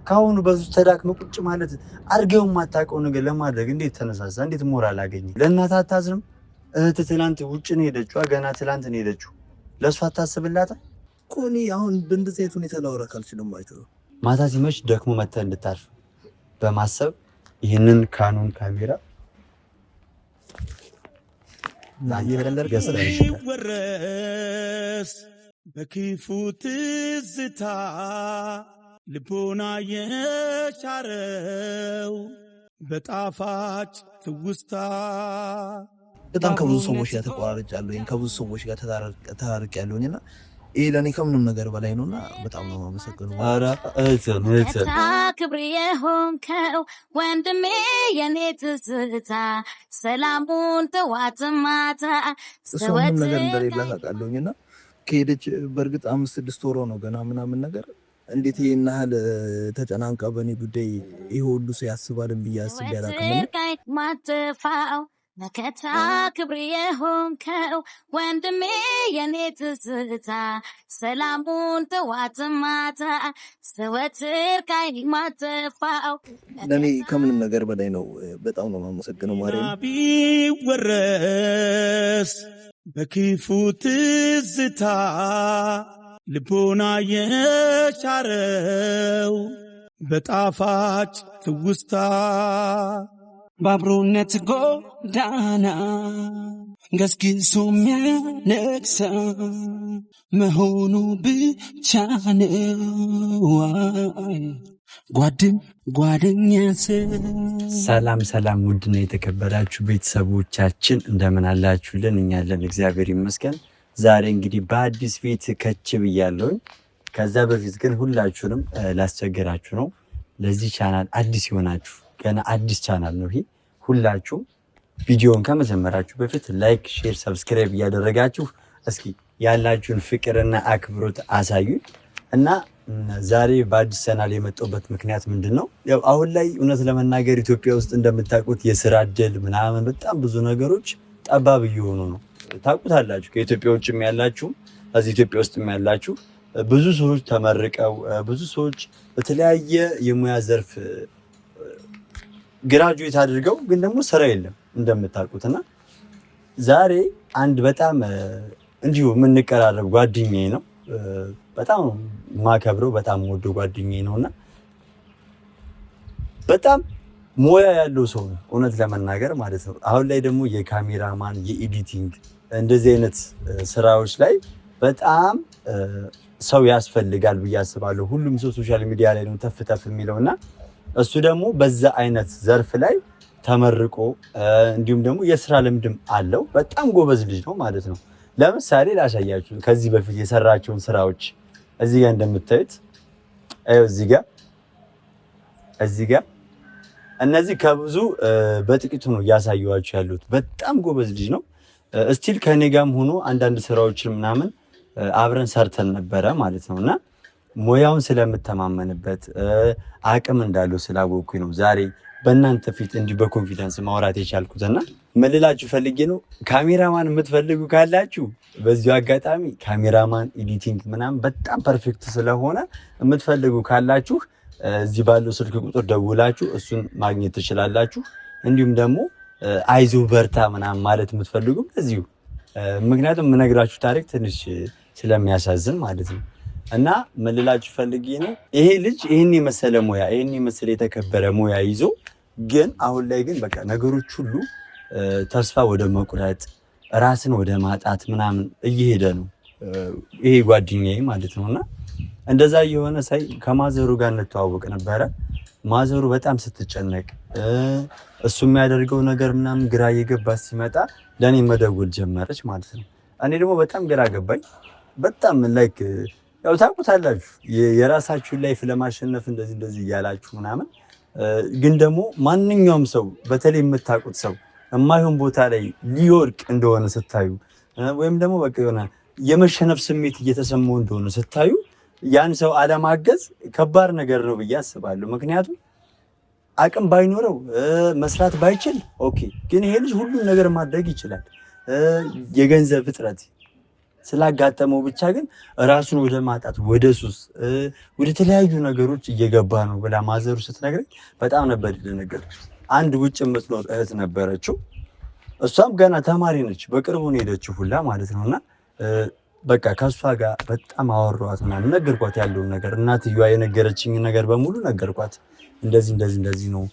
ካሁኑ በዙ ተዳክመ ቁጭ ማለት አርገው ማታቀው ነገር ለማድረግ እንዴት ተነሳሳ? እንዴት ሞራል አገኘ? ለእናት አታዝንም? እህት ትላንት ውጭ ነው ሄደችው፣ ገና ትላንት ነው ሄደችው። ለሷ አታስብላታ? ኮኒ አሁን በእንደዚህ አይነት ሁኔታ ላወራክ አልችልም። አይተው ማታ ሲመሽ ደክሞ መተህ እንድታርፍ በማሰብ ይህንን ካሜራ ወረስ በክፉ ትዝታ ልቦና የሻረው በጣፋጭ ትውስታ በጣም ከብዙ ሰዎች ጋር ተቋርጫለሁ፣ ከብዙ ሰዎች ጋር ተራርቄያለሁና ይሄ ለኔ ከምንም ነገር በላይ ነውና በጣም ነው የማመሰግነው። አራ ክብሬ ሆንከው ወንድሜ የኔ ትዝታ ሰላሙን ተዋት ማታ ሰውን ነገር እንደሌላ ታውቃለሁኝና ከሄደች በእርግጥ 5-6 ወር ነው ገና ምናምን ነገር እንዴት ይሄን ያህል ተጨናንቃ በኔ ጉዳይ ይሄ ሁሉ ሰው ያስባልን ብዬ አስቤ አላውቅም። መከታ ክብሬ ሆንከው ወንድሜ የኔ ትዝታ ሰላሙን ተዋት ማታ ዘወትር ካይኔ ማተፋው ለኔ ከምንም ነገር በላይ ነው። በጣም ነው የማመሰግነው ማርያም። ቢወረስ በክፉ ትዝታ ልቦና የሻረው በጣፋጭ ትውስታ በአብሮነት ጎዳና ገስግሶ የሚያነግሳ መሆኑ ብቻ ነው ጓደኛ። ሰላም ሰላም፣ ውድና የተከበራችሁ ቤተሰቦቻችን እንደምን አላችሁልን? እኛ አለን እግዚአብሔር ይመስገን። ዛሬ እንግዲህ በአዲስ ቤት ከች ብያለሁ። ከዛ በፊት ግን ሁላችሁንም ላስቸገራችሁ ነው። ለዚህ ቻናል አዲስ ይሆናችሁ ገና አዲስ ቻናል ነው ይሄ። ሁላችሁም ቪዲዮውን ከመጀመራችሁ በፊት ላይክ፣ ሼር፣ ሰብስክራይብ እያደረጋችሁ እስኪ ያላችሁን ፍቅርና አክብሮት አሳዩ እና ዛሬ በአዲስ ቻናል የመጣሁበት ምክንያት ምንድነው? ያው አሁን ላይ እውነት ለመናገር ኢትዮጵያ ውስጥ እንደምታውቁት የስራ እድል ምናምን በጣም ብዙ ነገሮች ጠባብ እየሆኑ ነው። ታውቁታላችሁ። ከኢትዮጵያ ውጭም ያላችሁ እዚህ ኢትዮጵያ ውስጥም ያላችሁ ብዙ ሰዎች ተመርቀው ብዙ ሰዎች በተለያየ የሙያ ዘርፍ ግራጁዌት አድርገው ግን ደግሞ ስራ የለም እንደምታውቁትና ዛሬ አንድ በጣም እንዲሁ የምንቀራረብ ጓደኛዬ ነው። በጣም ማከብረው በጣም ወዶ ጓደኛዬ ነውና በጣም ሞያ ያለው ሰው ነው እውነት ለመናገር ማለት ነው። አሁን ላይ ደግሞ የካሜራማን የኤዲቲንግ እንደዚህ አይነት ስራዎች ላይ በጣም ሰው ያስፈልጋል ብዬ አስባለሁ። ሁሉም ሰው ሶሻል ሚዲያ ላይ ነው ተፍ የሚለውና እሱ ደግሞ በዛ አይነት ዘርፍ ላይ ተመርቆ እንዲሁም ደግሞ የስራ ልምድም አለው። በጣም ጎበዝ ልጅ ነው ማለት ነው። ለምሳሌ ላሳያችሁ ከዚህ በፊት የሰራቸውን ስራዎች እዚህ ጋር እንደምታዩት እዚህ ጋር እነዚህ ከብዙ በጥቂቱ ነው እያሳየኋችሁ ያሉት። በጣም ጎበዝ ልጅ ነው። ስቲል ከኔ ጋርም ሆኖ አንዳንድ ስራዎችን ምናምን አብረን ሰርተን ነበረ ማለት ነውና ሙያውን ስለምተማመንበት አቅም እንዳለው ስላወቅኩኝ ነው ዛሬ በእናንተ ፊት እንዲህ በኮንፊደንስ ማውራት የቻልኩትና መልላችሁ ፈልጌ ነው። ካሜራማን የምትፈልጉ ካላችሁ በዚሁ አጋጣሚ ካሜራማን ኤዲቲንግ ምናምን በጣም ፐርፌክት ስለሆነ የምትፈልጉ ካላችሁ እዚህ ባለው ስልክ ቁጥር ደውላችሁ እሱን ማግኘት ትችላላችሁ። እንዲሁም ደግሞ አይዞ በርታ ምናምን ማለት የምትፈልጉ በዚሁ ምክንያቱም የምነግራችሁ ታሪክ ትንሽ ስለሚያሳዝን ማለት ነው። እና መልላችሁ ፈልጌ ነው ይሄ ልጅ ይሄን የመሰለ ሙያ ይሄን የመሰለ የተከበረ ሙያ ይዞ ግን አሁን ላይ ግን በቃ ነገሮች ሁሉ ተስፋ ወደ መቁረጥ ራስን ወደ ማጣት ምናምን እየሄደ ነው ይሄ ጓደኛዬ ማለት ነውና እንደዛ የሆነ ሳይ ከማዘሩ ጋር እንተዋወቅ ነበረ። ማዘሩ በጣም ስትጨነቅ እሱ የሚያደርገው ነገር ምናምን ግራ እየገባት ሲመጣ ለኔ መደወል ጀመረች ማለት ነው። እኔ ደግሞ በጣም ግራ ገባኝ። በጣም ላይክ ያው ታውቁታላችሁ የራሳችሁን ላይፍ ለማሸነፍ እንደዚህ እያላችሁ ምናምን ግን ደግሞ ማንኛውም ሰው በተለይ የምታውቁት ሰው የማይሆን ቦታ ላይ ሊወድቅ እንደሆነ ስታዩ ወይም ደግሞ በቃ የሆነ የመሸነፍ ስሜት እየተሰማው እንደሆነ ስታዩ ያን ሰው አለማገዝ ከባድ ነገር ነው ብዬ አስባለሁ። ምክንያቱም አቅም ባይኖረው መስራት ባይችል ኦኬ፣ ግን ይሄ ልጅ ሁሉን ነገር ማድረግ ይችላል። የገንዘብ እጥረት ስላጋጠመው ብቻ ግን ራሱን ወደ ማጣት ወደ ሱስ ወደ ተለያዩ ነገሮች እየገባ ነው ብላ ማዘሩ ስትነግረኝ በጣም ነበር የደነገጥኩት። አንድ ውጭ የምትኖር እህት ነበረችው። እሷም ገና ተማሪ ነች፣ በቅርቡ ነው ሄደችው ሁላ ማለት ነውና በቃ ከሷ ጋር በጣም አወራኋት ምናምን ነገርኳት ያለውን ነገር። እናትየዋ የነገረችኝ ነገር በሙሉ ነገርኳት። እንደዚህ ነው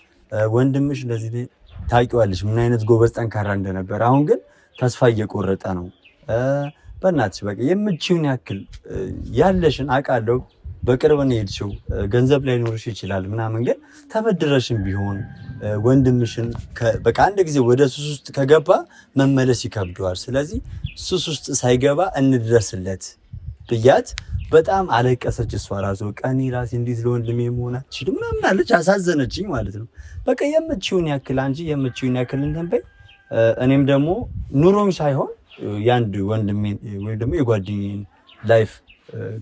ወንድምሽ እንደዚህ ታውቂዋለሽ ምን አይነት ጎበዝ ጠንካራ እንደነበር፣ አሁን ግን ተስፋ እየቆረጠ ነው። በእናትሽ በቃ የምትችይውን ያክል ያለሽን አውቃለሁ፣ በቅርብ ነው የሄድሽው፣ ገንዘብ ላይ ኖርሽ ይችላል ምናምን፣ ግን ተበድረሽም ቢሆን ወንድምሽን በቃ አንድ ጊዜ ወደ ሱስ ውስጥ ከገባ መመለስ ይከብደዋል። ስለዚህ ሱስ ውስጥ ሳይገባ እንድረስለት ብያት በጣም አለቀሰች። እሷ ራሱ በቃ እኔ ራሴ እንዴት ለወንድሜ መሆን አልችልም ምናምን አለች። አሳዘነችኝ ማለት ነው። በቃ የምትችይውን ያክል አንቺ የምትችይውን ያክል እንትን በይ። እኔም ደግሞ ኑሮም ሳይሆን የአንድ ወንድሜን ወይም ደግሞ የጓደኛዬን ላይፍ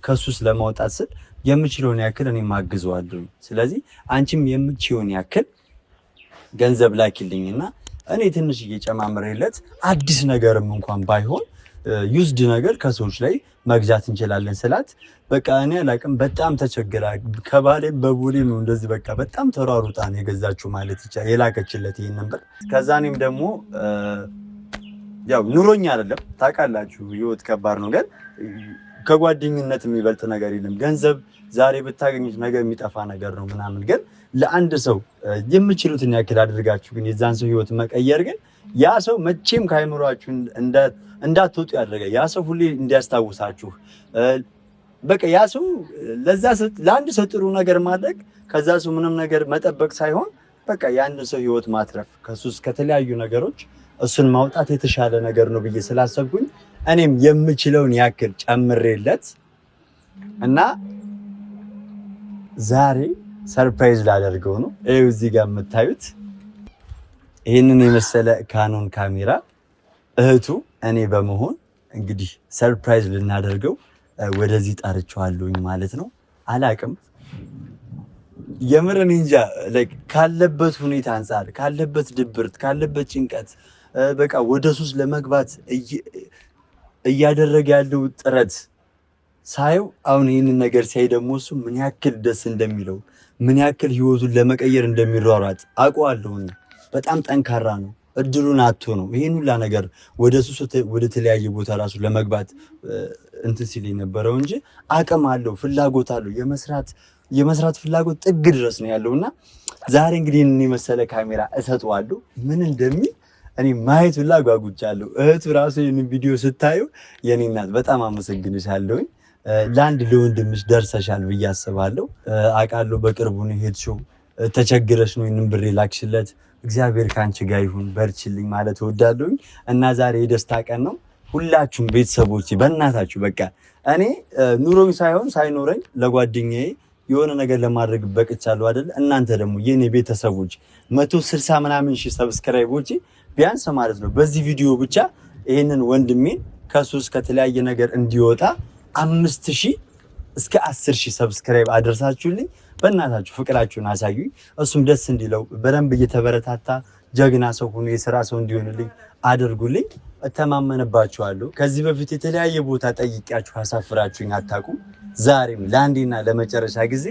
ከሱስ ለማውጣት ስል የምችለውን ያክል እኔም አግዘዋለሁ። ስለዚህ አንቺም የምትችይውን ያክል ገንዘብ ላኪልኝና እኔ ትንሽ እየጨማምሬለት አዲስ ነገርም እንኳን ባይሆን ዩዝድ ነገር ከሰዎች ላይ መግዛት እንችላለን ስላት፣ በቃ እኔ አላቅም በጣም ተቸግራ ከባሌም በቡሌ ነው እንደዚህ በቃ በጣም ተሯሩጣ ነው የገዛችው ማለት ይቻላል የላከችለት ይሄን ነበር። ከዛ እኔም ደግሞ ያው ኑሮኛ አይደለም ታውቃላችሁ፣ ህይወት ከባድ ነው፣ ግን ከጓደኝነት የሚበልጥ ነገር የለም። ገንዘብ ዛሬ ብታገኙት ነገር የሚጠፋ ነገር ነው ምናምን፣ ግን ለአንድ ሰው የምችሉትን ያክል አድርጋችሁ ግን የዛን ሰው ህይወት መቀየር ግን ያ ሰው መቼም ካይምሯችሁ እንዳትወጡ ያደረገ ያ ሰው ሁሌ እንዲያስታውሳችሁ በቃ ያ ሰው ለአንድ ሰው ጥሩ ነገር ማድረግ ከዛ ሰው ምንም ነገር መጠበቅ ሳይሆን በቃ የአንድ ሰው ህይወት ማትረፍ ከሱስ ከተለያዩ ነገሮች እሱን ማውጣት የተሻለ ነገር ነው ብዬ ስላሰብኩኝ እኔም የምችለውን ያክል ጨምሬለት እና ዛሬ ሰርፕራይዝ ላደርገው ነው። ይኸው እዚህ ጋር የምታዩት ይህንን የመሰለ ካኖን ካሜራ እህቱ እኔ በመሆን እንግዲህ ሰርፕራይዝ ልናደርገው ወደዚህ ጠርቼዋለሁኝ ማለት ነው። አላቅም የምር እኔ እንጃ ካለበት ሁኔታ አንጻር ካለበት ድብርት ካለበት ጭንቀት በቃ ወደ ሱስ ለመግባት እያደረገ ያለው ጥረት ሳየው አሁን ይህንን ነገር ሲያይ ደግሞ እሱ ምን ያክል ደስ እንደሚለው ምን ያክል ህይወቱን ለመቀየር እንደሚሯሯጥ አውቀዋለሁኝ። በጣም ጠንካራ ነው። እድሉን አጥቶ ነው ይሄን ሁላ ነገር ወደ ሱስ ወደ ተለያየ ቦታ ራሱ ለመግባት እንትን ሲል የነበረው እንጂ አቅም አለው፣ ፍላጎት አለው። የመስራት ፍላጎት ጥግ ድረስ ነው ያለውና ዛሬ እንግዲህ እኔ መሰለ ካሜራ እሰጠዋለሁ። ምን እንደሚል እኔ ማየት ሁላ ጓጉቻለሁ። እህቱ ራሱ ይሄን ቪዲዮ ስታዩ የኔ እናት በጣም አመሰግንሻለሁኝ። ለአንድ ለወንድምሽ ደርሰሻል ብዬ አስባለሁ። አውቃለሁ በቅርቡ ነው ሄድሽው፣ ተቸግረሽ ነው ይሄንን ብር ላክሽለት። እግዚአብሔር ካንቺ ጋር ይሁን፣ በርችልኝ ማለት እወዳለሁኝ። እና ዛሬ የደስታ ቀን ነው። ሁላችሁም ቤተሰቦቼ በእናታችሁ በቃ እኔ ኑሮኝ ሳይሆን ሳይኖረኝ ለጓደኛዬ የሆነ ነገር ለማድረግ በቅቻለሁ አይደል? እናንተ ደግሞ የኔ ቤተሰቦች 160 ምናምን ሺህ ሰብስክራይቦች ቢያንስ ማለት ነው በዚህ ቪዲዮ ብቻ ይሄንን ወንድሜን ከሱስ ከተለያየ ነገር እንዲወጣ 5000 እስከ 10000 ሰብስክራይብ አደርሳችሁልኝ በእናታችሁ ፍቅራችሁን አሳዩኝ። እሱም ደስ እንዲለው በደንብ እየተበረታታ ጀግና ሰው ሆኖ የሥራ ሰው እንዲሆንልኝ አድርጉልኝ። እተማመንባችኋለሁ። ከዚህ በፊት የተለያየ ቦታ ጠይቂያችሁ አሳፍራችሁኝ አታውቁም። ዛሬም ለአንዴና ለመጨረሻ ጊዜ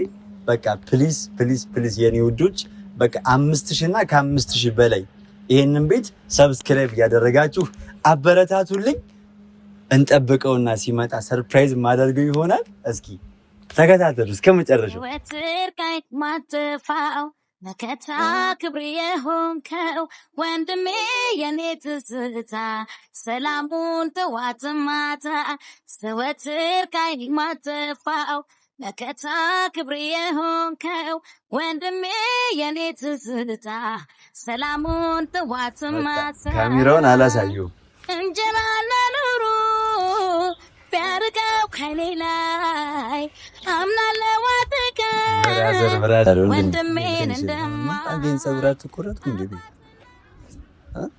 በቃ ፕሊዝ ፕሊዝ ፕሊዝ የኔ ውዶች በቃ 5000 እና ከ5000 በላይ ይሄንን ቤት ሰብስክራይብ እያደረጋችሁ አበረታቱልኝ። እንጠብቀውና ሲመጣ ሰርፕራይዝ ማደርገው ይሆናል። እስኪ ተከታተሉ እስከ መጨረሻው። ወትርካይ ማጥፋው መከታ ክብሬ የሆንከው ወንድሜ የኔ ትዝታ ሰላሙን ጠዋት ማታ ወትርካይ ማጥፋው መከታ ክብሬ የሆንከው ወንድሜ የኔ ትዝታ ሰላሙን ጠዋት ማታ። ካሜራውን አላሳየው እንጀራ ለኑሮ ቢያርቀው ከኔ ላይ አምናለው አጥቀው ወንድሜን እንደማገኝ ፀጉራት ትቆረጥኩ እንዴ?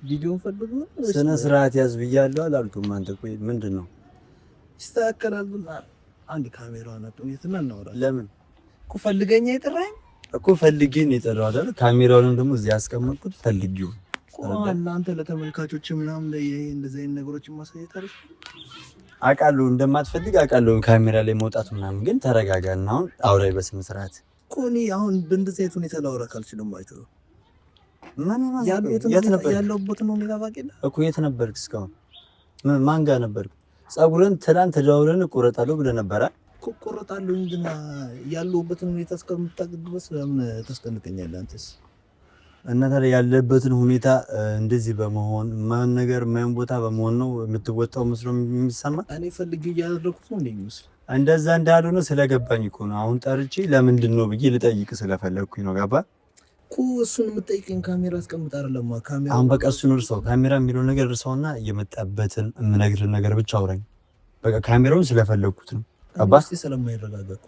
ቪዲዮን ፈልጉ ስነ ስርዓት ያዝ ብያለሁ አላልኩም? አንተ ቆይ ምንድን ነው ይስተካከላል። አንድ ካሜራ አናጥቶ የትና እናወራለን። ለምን እኮ ፈልገኛ የጠራኝ እኮ ፈልጌን የጠራው አይደል? ካሜራውን ደግሞ እዚህ ያስቀመጥኩት ፈልጌው እናንተ ለተመልካቾች ምናምን ላይ እንደዚህ አይነት ነገሮችን ማሳየት አይደል? አውቃለሁ እንደማትፈልግ አውቃለሁ ካሜራ ላይ መውጣት ምናምን፣ ግን ተረጋጋና አሁን አውራይ በስነ ስርዓት እኮ እኔ አሁን በእንደዚህ አይነት ሁኔታ ላወራህ አልችልም። አይተው ያለሁበትን ሁኔታ ታውቂያለህ እኮ። የት ነበርክ እስካሁን? ማን ጋር ነበርክ? ፀጉርን ትላንት ተደዋውለን እቆረጣለሁ ብለህ ነበረ እኮ። እቆረጣለሁ ግን ያለሁበትን ሁኔታ እስከምታውቅ ድረስ ለምን ታስቀንቀኛለህ አንተስ? እና ታዲያ ያለበትን ሁኔታ እንደዚህ በመሆን ማን ነገር ማን ቦታ በመሆን ነው የምትወጣው መስሎ የሚሰማ? እኔ ፈልጌ እያደረኩት ነው እንደሚመስል። እንደዛ እንዳልሆነ ስለገባኝ እኮ ነው አሁን ጠርቼ ለምንድን ነው ብዬ ልጠይቅ ስለፈለግኩኝ ነው። ገባ እኮ እሱን የምጠይቀኝ ካሜራ አስቀምጥ አይደለም ካሜራ። አሁን በቃ እሱን እርሳው፣ ካሜራ የሚለውን ነገር እርሳውና የመጣበትን የምነግርህ ነገር ብቻ አውራኝ። በቃ ካሜራውን ስለፈለግኩት ነው። ገባ ስለማይረጋጋ እኮ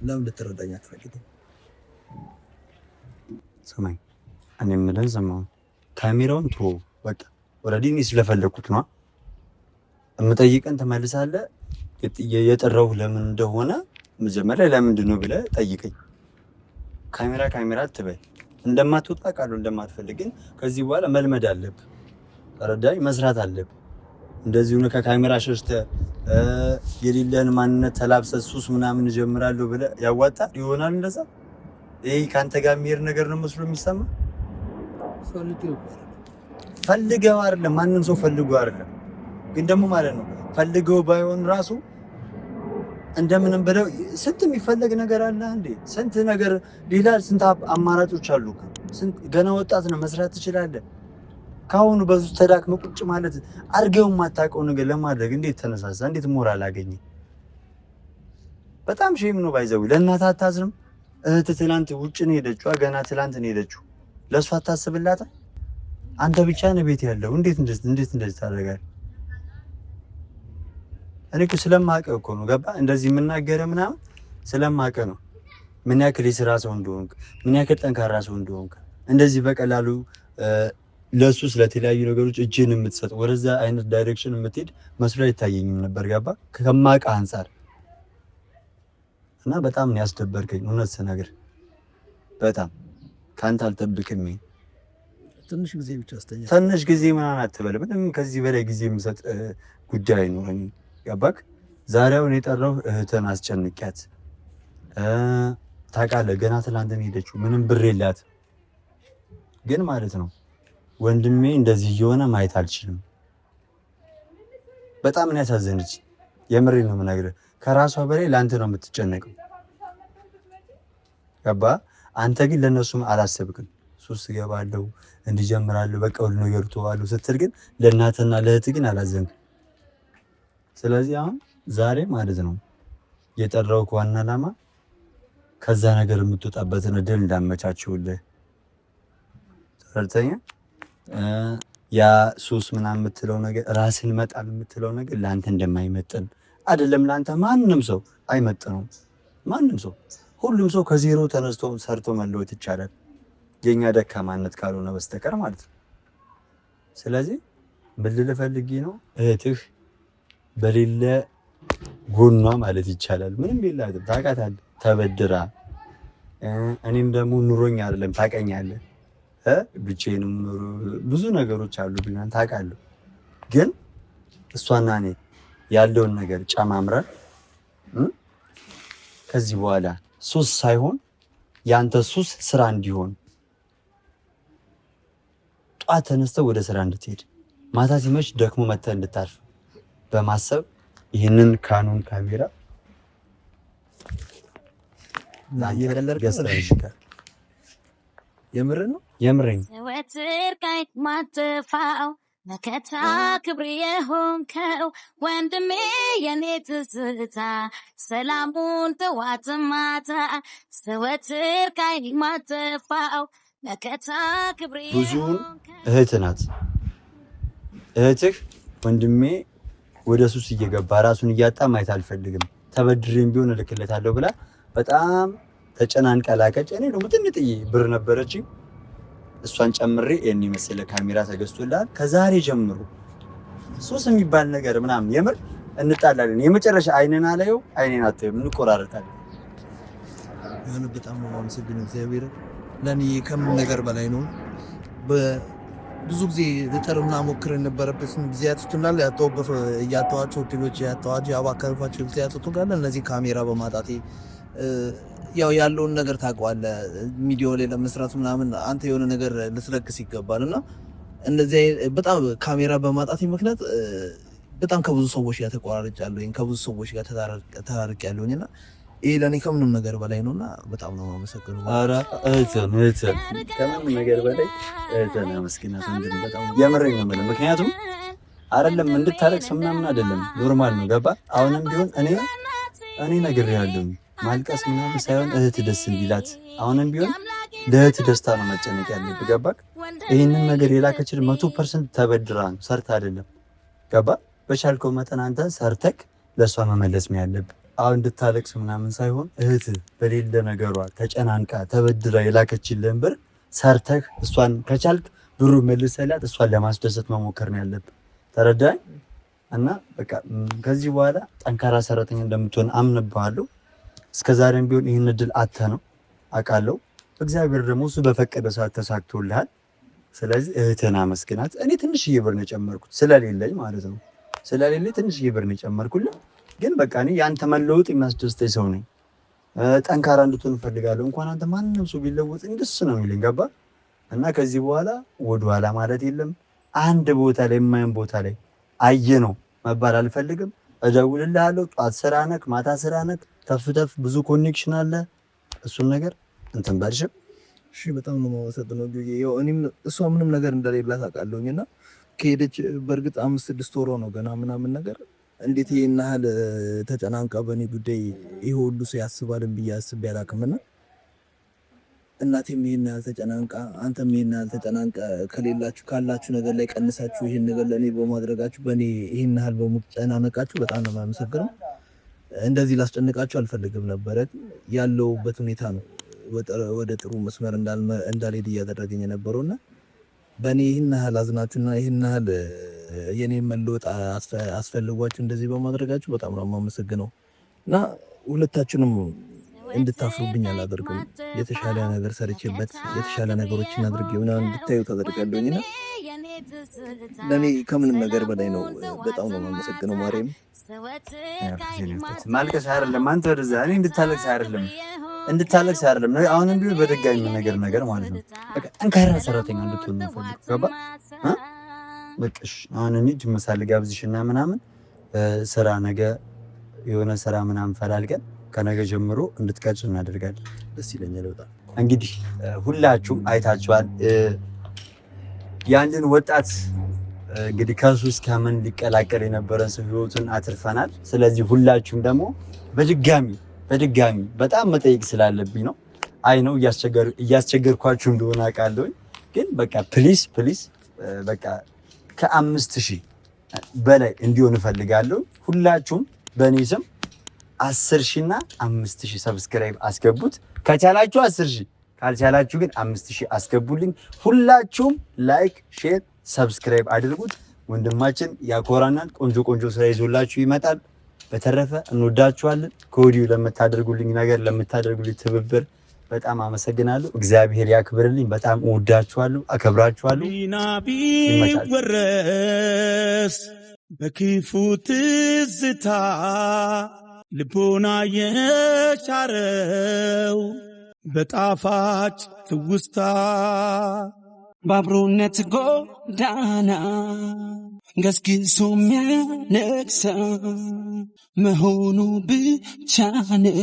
ለምን ልትረዳኝ አትፈልግም? ሰማኝ እኔ የምልህን ሰማሁ። ካሜራውን ተወው በቃ ኦልሬዲ እኔ ስለፈለግኩት ነው የምጠይቀን። ትመልሳለህ። የጠራሁህ ለምን እንደሆነ መጀመሪያ ለምንድን ነው ብለህ ጠይቀኝ። ካሜራ አትበል። እንደማትወጣ ቃሉ እንደማትፈልግ ግን ከዚህ በኋላ መልመድ አለብህ። ተረዳኝ። መስራት አለብህ። እንደዚህ ሆነ ከካሜራ ሸሽተህ የሌለህን ማንነት ተላብሰህ ሱስ ምናምን እጀምራለሁ ብለህ ያዋጣል ይሆናል እንደዛ? ይሄ ካንተ ጋር የሚሄድ ነገር ነው መስሎ የሚሰማ? ፈልገው አይደለም፣ ማንም ሰው ፈልገው አይደለም። ግን ደግሞ ማለት ነው ፈልገው ባይሆን ራሱ እንደምንም ብለው ስንት የሚፈለግ ነገር አለ እንዴ! ስንት ነገር ሌላ ስንት አማራጮች አሉ። ስንት ገና ወጣት ነው፣ መስራት ትችላለህ። ካሁኑ በዙ ተዳክመ ቁጭ ማለት አድርገው የማታውቀው ነገር ለማድረግ እንዴት ተነሳሳ? እንዴት ሞራል አገኘ? በጣም ሼም ነው። ባይዘው ለእናት አታዝንም? እህት ትላንት ውጭ ነው ሄደችው፣ ገና ትላንት ነው ሄደችው። ለእሷ አታስብላታ? አንተ ብቻ ነው ቤት ያለው። እንዴት እንደዚህ ታደርጋለህ? እኔ እኮ ስለማውቀው እኮ ነው። ገባ? እንደዚህ የምናገረ ምናምን ስለማውቀው ነው። ምን ያክል የስራ ሰው እንደሆንክ፣ ምን ያክል ጠንካራ ሰው እንደሆንክ፣ እንደዚህ በቀላሉ ለሱ ስለተለያዩ ነገሮች እጅን የምትሰጥ ወደዛ አይነት ዳይሬክሽን የምትሄድ መስሎ አይታየኝም ነበር። ገባ? ከማውቀው አንፃር እና በጣም ነው ያስደበርከኝ። እውነት ስነግር በጣም ካንተ አልጠብቅም። ትንሽ ጊዜ ብቻ አስተኛ። ትንሽ ጊዜ ምናምን አትበል። ምንም ከዚህ በላይ ጊዜ የምሰጥ ጉዳይ ነው። ገባክ? ዛሬውን የጠራው እህትን አስጨንቂያት ታውቃለህ። ገና ትላንት ነው ሄደችው። ምንም ብር የላት ግን ማለት ነው ወንድሜ እንደዚህ እየሆነ ማየት አልችልም። በጣም ነው ያሳዘነች። የምሬን ነው የምነግርህ። ከራሷ በላይ ለአንተ ነው የምትጨነቀው። ገባ? አንተ ግን ለነሱም አላሰብክም። ሱስ ገባለሁ እንዲጀምራለሁ በቃ ሁሉ ነገር ተዋለሁ ስትል ግን ለእናትና ለእህት ግን አላዘንክም። ስለዚህ አሁን ዛሬ ማለት ነው የጠራው ዋና ዓላማ ከዛ ነገር የምትወጣበትን እድል እንዳመቻችሁልህ ተረድተኛ። ያ ሱስ ምናምን የምትለው ነገር ራስን መጣል የምትለው ነገር ለአንተ እንደማይመጥን አይደለም። ለአንተ ማንም ሰው አይመጥነውም። ማንም ሰው ሁሉም ሰው ከዜሮ ተነስቶ ሰርቶ መለወጥ ይቻላል፣ የኛ ደካማነት ካልሆነ በስተቀር ማለት ነው። ስለዚህ ምን ልልህ ፈልጌ ነው እህትህ በሌለ ጎኗ ማለት ይቻላል ምንም የላትም። ታውቃታለህ፣ ተበድራ እኔም ደግሞ ኑሮኝ አይደለም ታውቀኛለህ። ብቻዬንም ብዙ ነገሮች አሉብኝ ታውቃለህ። ግን እሷና እኔ ያለውን ነገር ጨማምረን ከዚህ በኋላ ሱስ ሳይሆን ያንተ ሱስ ስራ እንዲሆን ጧት ተነስተህ ወደ ስራ እንድትሄድ ማታ ሲመሽ ደክሞ መተህ እንድታርፍ በማሰብ ይህንን ካኖን ካሜራ የምሬን ዘወትር ቀኝ ማጥፋው መከታ ክብር የሆንከው ወንድሜ የኔ ትዝታ ሰላሙን ጠዋት ማታ ዘወትር ቀኝ ማጥፋው መከታ ክብር ብዙውን እህት ናት። እህትህ ወንድሜ ወደ ሱስ እየገባ ራሱን እያጣ ማየት አልፈልግም፣ ተበድሬም ቢሆን እልክለታለሁ ብላ በጣም ተጨናንቃ ላከች። እኔ ደግሞ ትንጥዬ ብር ነበረችኝ፣ እሷን ጨምሬ ይሄን መሰለ ካሜራ ተገዝቶልሃል። ከዛሬ ጀምሮ ሱስ የሚባል ነገር ምናምን የምር እንጣላለን። የመጨረሻ አይነና ላየው አይኔን አትይም፣ እንቆራረጣለን። በጣም ነው የማመሰግነው እግዚአብሔር ለኔ ከምን ነገር በላይ ነው። ብዙ ጊዜ ልጠርምና ሞክር የነበረበት ጊዜያቶች እንዳለ ያተዋቸው እድሎች ያባከርኳቸው ጊዜያቶች እንዳለ እነዚህ ካሜራ በማጣቴ ያው ያለውን ነገር ታውቀዋለህ። ሚዲያው ላይ ለመስራት ምናምን አንተ የሆነ ነገር ልትለግስ ይገባል እና እንደዚህ በጣም ካሜራ በማጣቴ ምክንያት በጣም ከብዙ ሰዎች ጋር ተቆራርጫለሁ፣ ከብዙ ሰዎች ጋር ተራርቄያለሁኝ እና ይሄ ለእኔ ከምንም ነገር በላይ ነውና በጣም ነው የማመሰግነው። ኧረ እህትን ከምንም ነገር በላይ እህትን አመስግናት። በጣም የምሬን ነው የምልህ። ምክንያቱም አይደለም እንድታለቅስ ምናምን አይደለም፣ ኖርማል ነው። ገባ? አሁንም ቢሆን እኔ ነግሬሃለሁ፣ ማልቀስ ምናምን ሳይሆን እህት ደስ እንዲላት አሁንም ቢሆን ለእህት ደስታ ነው መጨነቅ ያለብህ። ገባክ? ይህንን ነገር የላከችል 100% ተበድራ ነው ሰርታ አይደለም። ገባ? በቻልከው መጠን አንተ ሰርተክ ለእሷ መመለስ ነው ያለብህ። አሁን እንድታለቅስ ምናምን ሳይሆን እህት በሌለ ነገሯ ተጨናንቃ ተበድራ የላከችልን ብር ሰርተህ እሷን ከቻልክ ብሩ መልሰላት እሷን ለማስደሰት መሞከር ነው ያለብህ። ተረዳኝ? እና በቃ ከዚህ በኋላ ጠንካራ ሰራተኛ እንደምትሆን አምንብሃለሁ። እስከዛሬም ቢሆን ይህን እድል አጥተህ ነው አውቃለሁ። እግዚአብሔር ደግሞ እሱ በፈቀደ ሰዓት ተሳክቶልሃል። ስለዚህ እህትህን አመስግናት። እኔ ትንሽዬ ብር ነው የጨመርኩት ስለሌለኝ ማለት ነው። ስለሌለኝ ትንሽዬ ብር ነው የጨመርኩልህ። ግን በቃ እኔ ያንተ መለወጥ የሚያስደስተኝ ሰው ነኝ። ጠንካራ እንድትሆን እፈልጋለሁ። እንኳን አንተ ማንንም ሰው ቢለወጥ ደስ ነው የሚለኝ። ገባ? እና ከዚህ በኋላ ወደኋላ ማለት የለም። አንድ ቦታ ላይ የማይሆን ቦታ ላይ አየ ነው መባል አልፈልግም። እደውልልሃለሁ። ጧት ስራ ነክ፣ ማታ ስራ ነክ፣ ተፍ ብዙ ኮኔክሽን አለ። እሱን ነገር እንትን ባልሽም እሺ፣ በጣም ነው የማመሰግነው። ያው እኔም እሷ ምንም ነገር እንደሌላት አውቃለሁኝና ከሄደች በእርግጥ 5-6 ወር ነው ገና ምናምን ነገር እንዴት ይሄን ያህል ተጨናንቃ በእኔ ጉዳይ ይሄ ሁሉ ሰው ያስባልን ብዬ አስቤ አላውቅምና እናቴም ይሄን ያህል ተጨናንቃ አንተም ይሄን ያህል ተጨናንቃ ካላችሁ ነገር ላይ ቀንሳችሁ ይሄን ነገር ለእኔ በማድረጋችሁ በእኔ ይሄን ያህል በመጨናነቃችሁ በጣም ነው የማመሰግነው። እንደዚህ ላስጨንቃችሁ አልፈልግም ነበረ። ያለውበት ሁኔታ ነው ወደ ጥሩ መስመር እንዳልሄድ እያደረገኝ የነበረውና በእኔ ይህን ያህል አዝናችሁና ይህን ያህል የኔን መለወጥ አስፈልጓችሁ እንደዚህ በማድረጋችሁ በጣም ነው የማመሰግነው እና ሁለታችንም እንድታፍሩብኝ አላደርግም። የተሻለ ነገር ሰርቼበት የተሻለ ነገሮችን አድርጌ ምናምን እንድታዩ ታደርጋለሁኝና ለእኔ ከምንም ነገር በላይ ነው። በጣም ነው የማመሰግነው። ማርያም ማልቀስ አይደለም አንተ ወደዛ እኔ እንድታለቅስ አይደለም። አሁንም ቢሆን በድጋሚ ነገር ማለት ነው። በቃ ጠንካራ ሰራተኛ እንድትሆን ነው ፈልግ። ገባ? በቃሽ። አሁን እኔ ምሳሌ ጋብዝሽና ምናምን ስራ ነገ የሆነ ስራ ምናምን ፈላልገን ከነገ ጀምሮ እንድትቀጭ እናደርጋለን። ደስ ይለኛል በጣም። እንግዲህ ሁላችሁም አይታችኋል የአንድን ወጣት እንግዲህ ከሱስ ከምን ሊቀላቀል የነበረን ሰው ህይወቱን አትርፈናል። ስለዚህ ሁላችሁም ደግሞ በድጋሚ በጣም መጠየቅ ስላለብኝ ነው። አይ ነው እያስቸገርኳችሁ እንደሆነ አውቃለሁ። ግን በቃ ፕሊስ በቃ ከ5000 በላይ እንዲሆን እፈልጋለሁ። ሁላችሁም በእኔ ስም 10,000 እና 5,000 ሰብስክራይብ አስገቡት። ከቻላችሁ 10,000 ካልቻላችሁ ግን 5,000 አስገቡልኝ። ሁላችሁም ላይክ፣ ሼር፣ ሰብስክራይብ አድርጉት። ወንድማችን ያኮራናል። ቆንጆ ስራ ይዞላችሁ ይመጣል። በተረፈ እንወዳችኋለን። ከወዲሁ ለምታደርጉልኝ ነገር ለምታደርጉልኝ ትብብር በጣም አመሰግናለሁ። እግዚአብሔር ያክብርልኝ። በጣም እወዳችኋለሁ፣ አከብራችኋለሁ። ወረስ በክፉ ትዝታ ልቦና የሻረው በጣፋጭ ትውስታ በአብሮነት ጎዳና ገስግሶ የሚያነግሰው መሆኑ ብቻ ነው።